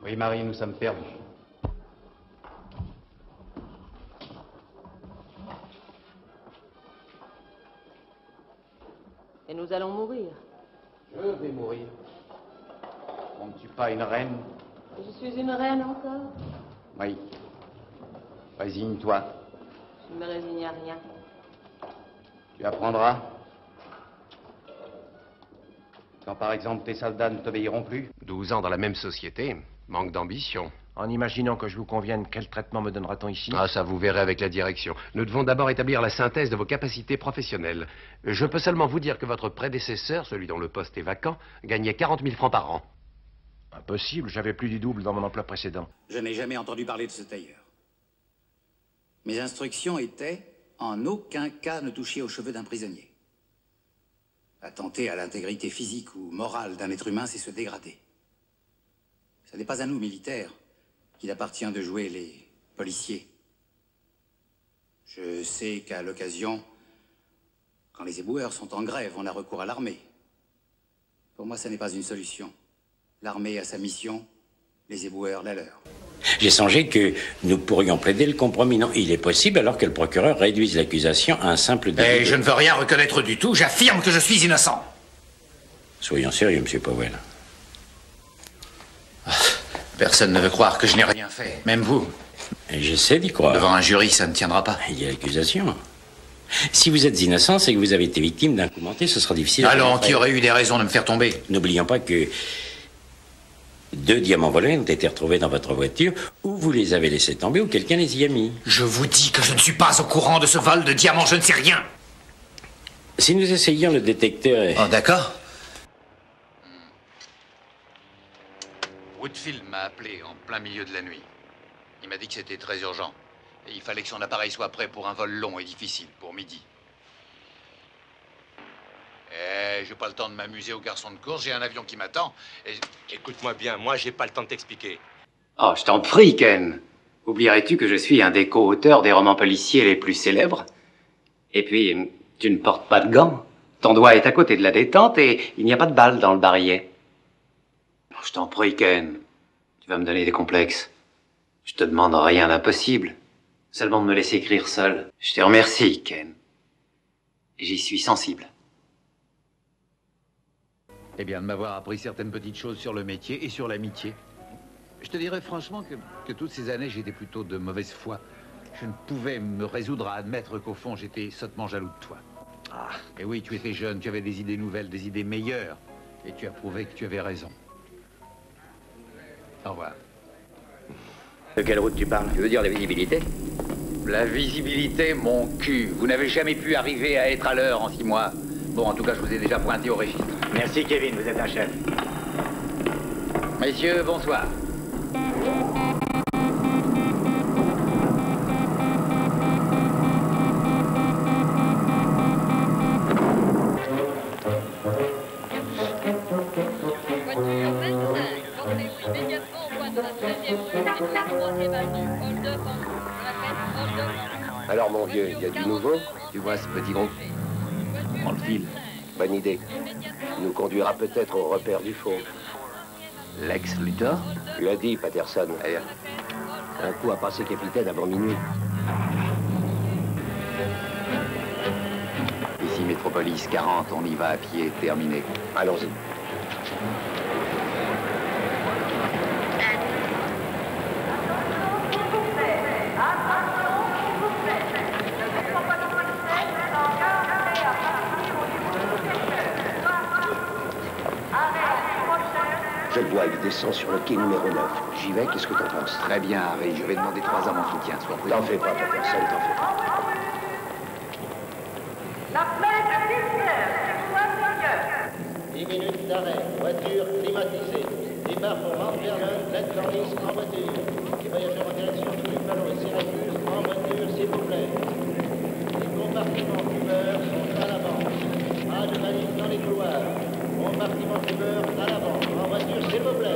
Oui, Marie, nous sommes perdus. Et nous allons mourir. Je vais mourir. On ne tue pas une reine. Je suis une reine encore. Oui. Résigne-toi. Je ne me résigne à rien. Tu apprendras. Quand par exemple tes soldats ne t'obéiront plus. 12 ans dans la même société, manque d'ambition. En imaginant que je vous convienne, quel traitement me donnera-t-on ici? Ah, ça vous verrez avec la direction. Nous devons d'abord établir la synthèse de vos capacités professionnelles. Je peux seulement vous dire que votre prédécesseur, celui dont le poste est vacant, gagnait 40 000 francs par an. Impossible, j'avais plus du double dans mon emploi précédent. Je n'ai jamais entendu parler de ce tailleur. Mes instructions étaient, en aucun cas ne toucher aux cheveux d'un prisonnier. Attenter à l'intégrité physique ou morale d'un être humain, c'est se dégrader. Ce n'est pas à nous, militaires, qu'il appartient de jouer les policiers. Je sais qu'à l'occasion, quand les éboueurs sont en grève, on a recours à l'armée. Pour moi, ça n'est pas une solution. L'armée a sa mission, les éboueurs la leur. J'ai songé que nous pourrions plaider le compromis. Non, il est possible alors que le procureur réduise l'accusation à un simple délit. Mais je ne veux rien reconnaître du tout, j'affirme que je suis innocent. Soyons sérieux, monsieur Powell. Personne ne veut croire que je n'ai rien fait, même vous. Et j'essaie d'y croire. Devant un jury, ça ne tiendra pas. Il y a l'accusation. Si vous êtes innocent, c'est que vous avez été victime d'un coup monté, ce sera difficile. Allons, qui aurait eu des raisons de me faire tomber? N'oublions pas que 2 diamants volés ont été retrouvés dans votre voiture, ou vous les avez laissés tomber, ou quelqu'un les y a mis. Je vous dis que je ne suis pas au courant de ce vol de diamants, je ne sais rien. Si nous essayions le détecteur... Oh, d'accord. Woodfield m'a appelé en plein milieu de la nuit. Il m'a dit que c'était très urgent. Et il fallait que son appareil soit prêt pour un vol long et difficile, pour midi. J'ai pas le temps de m'amuser au garçon de course, j'ai un avion qui m'attend. Et... Écoute-moi bien, moi j'ai pas le temps de t'expliquer. Oh, je t'en prie, Ken. Oublierais-tu que je suis un des co-auteurs des romans policiers les plus célèbres? Et puis, tu ne portes pas de gants. Ton doigt est à côté de la détente et il n'y a pas de balle dans le barillet. Oh, je t'en prie, Ken. Tu vas me donner des complexes. Je te demande rien d'impossible. Seulement de me laisser écrire seul. Je te remercie, Ken. J'y suis sensible. Eh bien, de m'avoir appris certaines petites choses sur le métier et sur l'amitié. Je te dirais franchement que toutes ces années, j'étais plutôt de mauvaise foi. Je ne pouvais me résoudre à admettre qu'au fond, j'étais sottement jaloux de toi. Ah, et oui, tu étais jeune, tu avais des idées nouvelles, des idées meilleures. Et tu as prouvé que tu avais raison. Au revoir. De quelle route tu parles? Tu veux dire la visibilité? La visibilité, mon cul. Vous n'avez jamais pu arriver à être à l'heure en 6 mois. Bon, en tout cas, je vous ai déjà pointé au registre. Merci, Kevin, vous êtes un chef. Messieurs, bonsoir. Alors, mon vieux, il y a du nouveau? Tu vois ce petit groupe? On le file. Bonne idée. Il nous conduira peut-être au repère du faux. Lex Luthor? L'a dit, Patterson. D'ailleurs. Un coup à passer capitaine avant minuit. Ici, Métropolis 40, on y va à pied, terminé. Allons-y. Je le vois, il descend sur le quai numéro 9. J'y vais, qu'est-ce que t'en penses? Très bien, Harry. Je vais demander 3 ans mon soutien. Sois prudent. T'en fais pas, Patterson, t'en fais pas. La plaine de 10 minutes d'arrêt. Voiture climatisée. Départ pour Mount Vernon, Glen Corliss en voiture. Les voyageurs en direction de Buffalo et Syracuse en voiture, s'il vous plaît. Les compartiments fumeurs sont à l'avant. Pas de manif dans les couloirs. Compartiment fumeur à l'avant. En voiture, s'il vous plaît.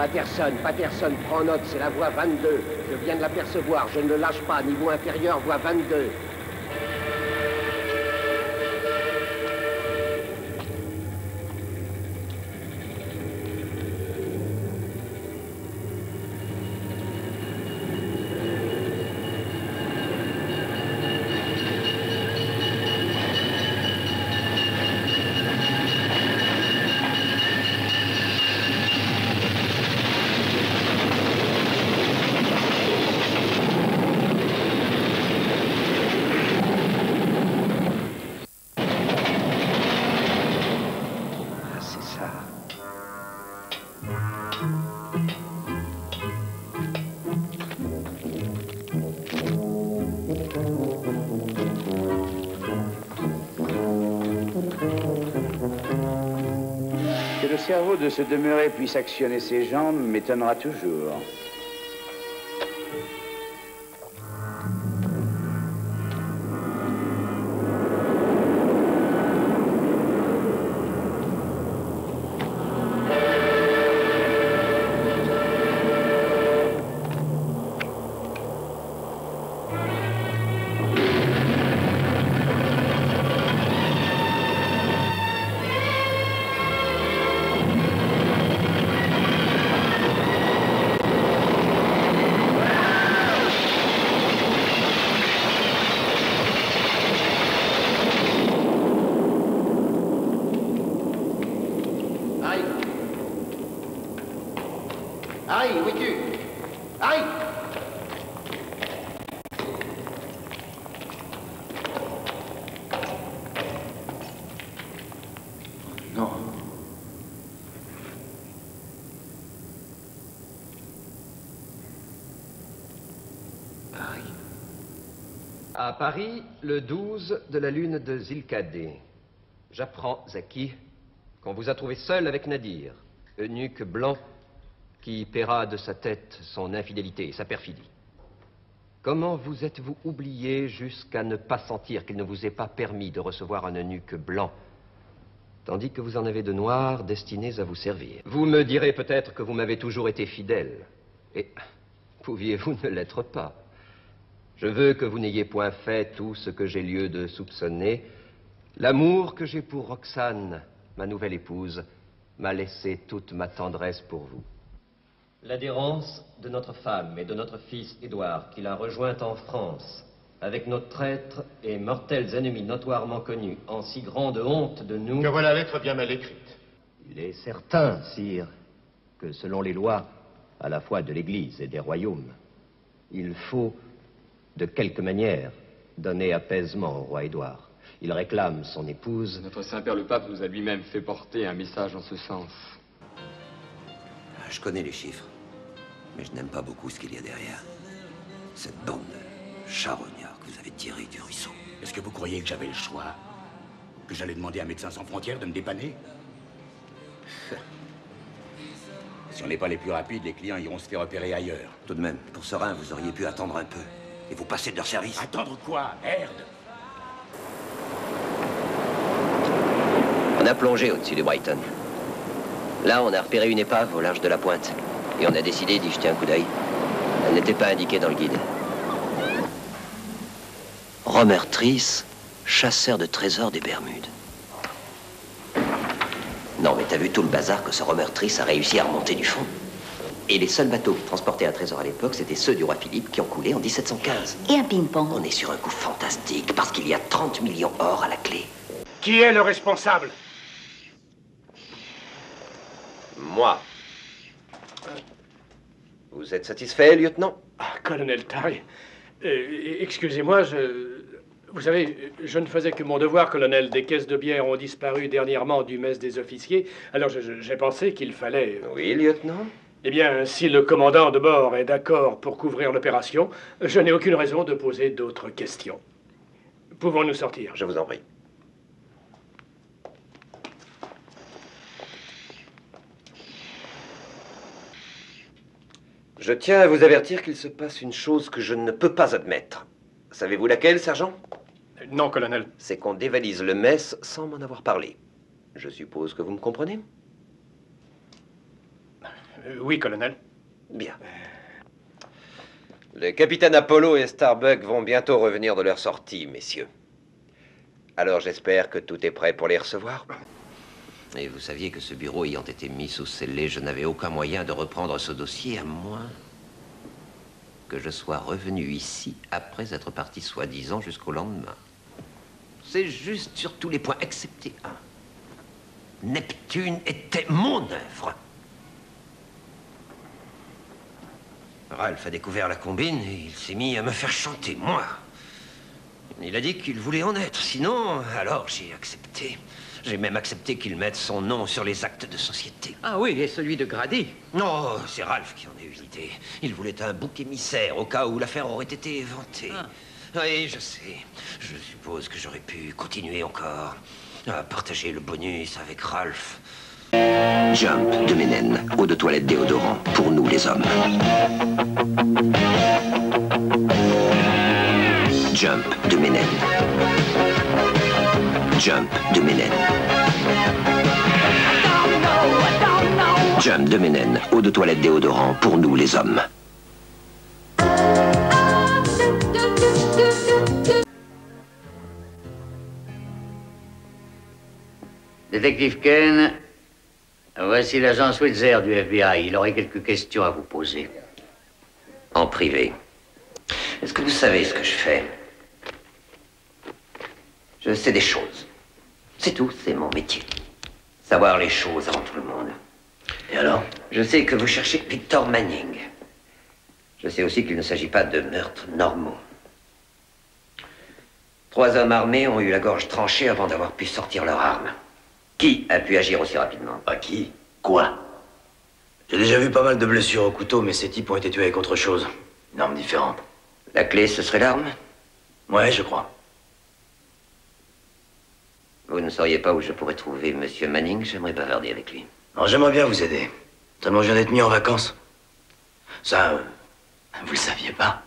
Patterson, prends note, c'est la voie 22. Je viens de l'apercevoir, je ne le lâche pas. Niveau inférieur, voie 22. Que le cerveau de ce demeuré puisse actionner ses jambes m'étonnera toujours. Aïe, où es-tu? Aïe! Non. Paris. À Paris, le 12 de la lune de Zilkadé. J'apprends, Zaki, qu'on vous a trouvé seul avec Nadir, eunuque blanc qui paiera de sa tête son infidélité et sa perfidie. Comment vous êtes-vous oublié jusqu'à ne pas sentir qu'il ne vous est pas permis de recevoir un eunuque blanc, tandis que vous en avez de noirs destinés à vous servir? Vous me direz peut-être que vous m'avez toujours été fidèle, et pouviez-vous ne l'être pas? Je veux que vous n'ayez point fait tout ce que j'ai lieu de soupçonner. L'amour que j'ai pour Roxane, ma nouvelle épouse, m'a laissé toute ma tendresse pour vous. L'adhérence de notre femme et de notre fils Édouard, qui l'a rejoint en France, avec nos traîtres et mortels ennemis notoirement connus, en si grande honte de nous... Que voilà la lettre bien mal écrite. Il est certain, sire, que selon les lois, à la fois de l'Église et des royaumes, il faut, de quelque manière, donner apaisement au roi Édouard. Il réclame son épouse... Notre Saint-Père le Pape nous a lui-même fait porter un message en ce sens. Je connais les chiffres, mais je n'aime pas beaucoup ce qu'il y a derrière. Cette bande de charognards que vous avez tirés du ruisseau. Est-ce que vous croyez que j'avais le choix? Que j'allais demander à Médecins Sans Frontières de me dépanner? Si on n'est pas les plus rapides, les clients iront se faire opérer ailleurs. Tout de même, pour ce rein, vous auriez pu attendre un peu. Et vous passer de leur service. Attendre quoi? Merde! On a plongé au-dessus de Brighton. Là, on a repéré une épave au large de la pointe. Et on a décidé d'y jeter un coup d'œil. Elle n'était pas indiquée dans le guide. Romer Trice, chasseur de trésors des Bermudes. Non, mais t'as vu tout le bazar que ce Romer Trice a réussi à remonter du fond. Et les seuls bateaux qui transportaient un trésor à l'époque, c'était ceux du roi Philippe qui ont coulé en 1715. Et un ping-pong. On est sur un coup fantastique, parce qu'il y a 30 millions or à la clé. Qui est le responsable? Moi. Vous êtes satisfait, lieutenant? Ah, colonel Tarry, excusez-moi, vous savez, je ne faisais que mon devoir, colonel. Des caisses de bière ont disparu dernièrement du mess des officiers, alors j'ai pensé qu'il fallait... Oui, lieutenant? Eh bien, si le commandant de bord est d'accord pour couvrir l'opération, je n'ai aucune raison de poser d'autres questions. Pouvons-nous sortir? Je vous en prie. Je tiens à vous avertir qu'il se passe une chose que je ne peux pas admettre. Savez-vous laquelle, sergent? Non, colonel. C'est qu'on dévalise le mess sans m'en avoir parlé. Je suppose que vous me comprenez? Oui, colonel. Bien. Le capitaine Apollo et Starbuck vont bientôt revenir de leur sortie, messieurs. Alors j'espère que tout est prêt pour les recevoir. Et vous saviez que ce bureau ayant été mis sous scellé, je n'avais aucun moyen de reprendre ce dossier, à moins que je sois revenu ici après être parti soi-disant jusqu'au lendemain. C'est juste sur tous les points, excepté un. Neptune était mon œuvre. Ralph a découvert la combine et il s'est mis à me faire chanter, moi. Il a dit qu'il voulait en être, sinon, alors j'ai accepté. J'ai même accepté qu'il mette son nom sur les actes de société. Ah oui, et celui de Grady? Non, c'est Ralph qui en a eu l'idée. Il voulait un bouc émissaire au cas où l'affaire aurait été éventée. Oui, je sais. Je suppose que j'aurais pu continuer encore à partager le bonus avec Ralph. Jump de Ménène, eau de toilette déodorant, pour nous les hommes. Jump de Ménène. Jump de Ménène. Jump de Ménène, eau de toilette déodorant, pour nous les hommes. Détective Ken, voici l'agent Switzer du FBI. Il aurait quelques questions à vous poser. En privé. Est-ce que vous savez ce que je fais? Je sais des choses. C'est tout, c'est mon métier. Savoir les choses avant tout le monde. Et alors? Je sais que vous cherchez Victor Manning. Je sais aussi qu'il ne s'agit pas de meurtres normaux. 3 hommes armés ont eu la gorge tranchée avant d'avoir pu sortir leurs armes. Qui a pu agir aussi rapidement? Pas qui? Quoi? J'ai déjà vu pas mal de blessures au couteau, mais ces types ont été tués avec autre chose. Une arme différente. La clé, ce serait l'arme? Ouais, je crois. Vous ne sauriez pas où je pourrais trouver Monsieur Manning? J'aimerais bavarder avec lui. Alors j'aimerais bien vous aider. Seulement je viens d'être mis en vacances. Ça, vous le saviez pas?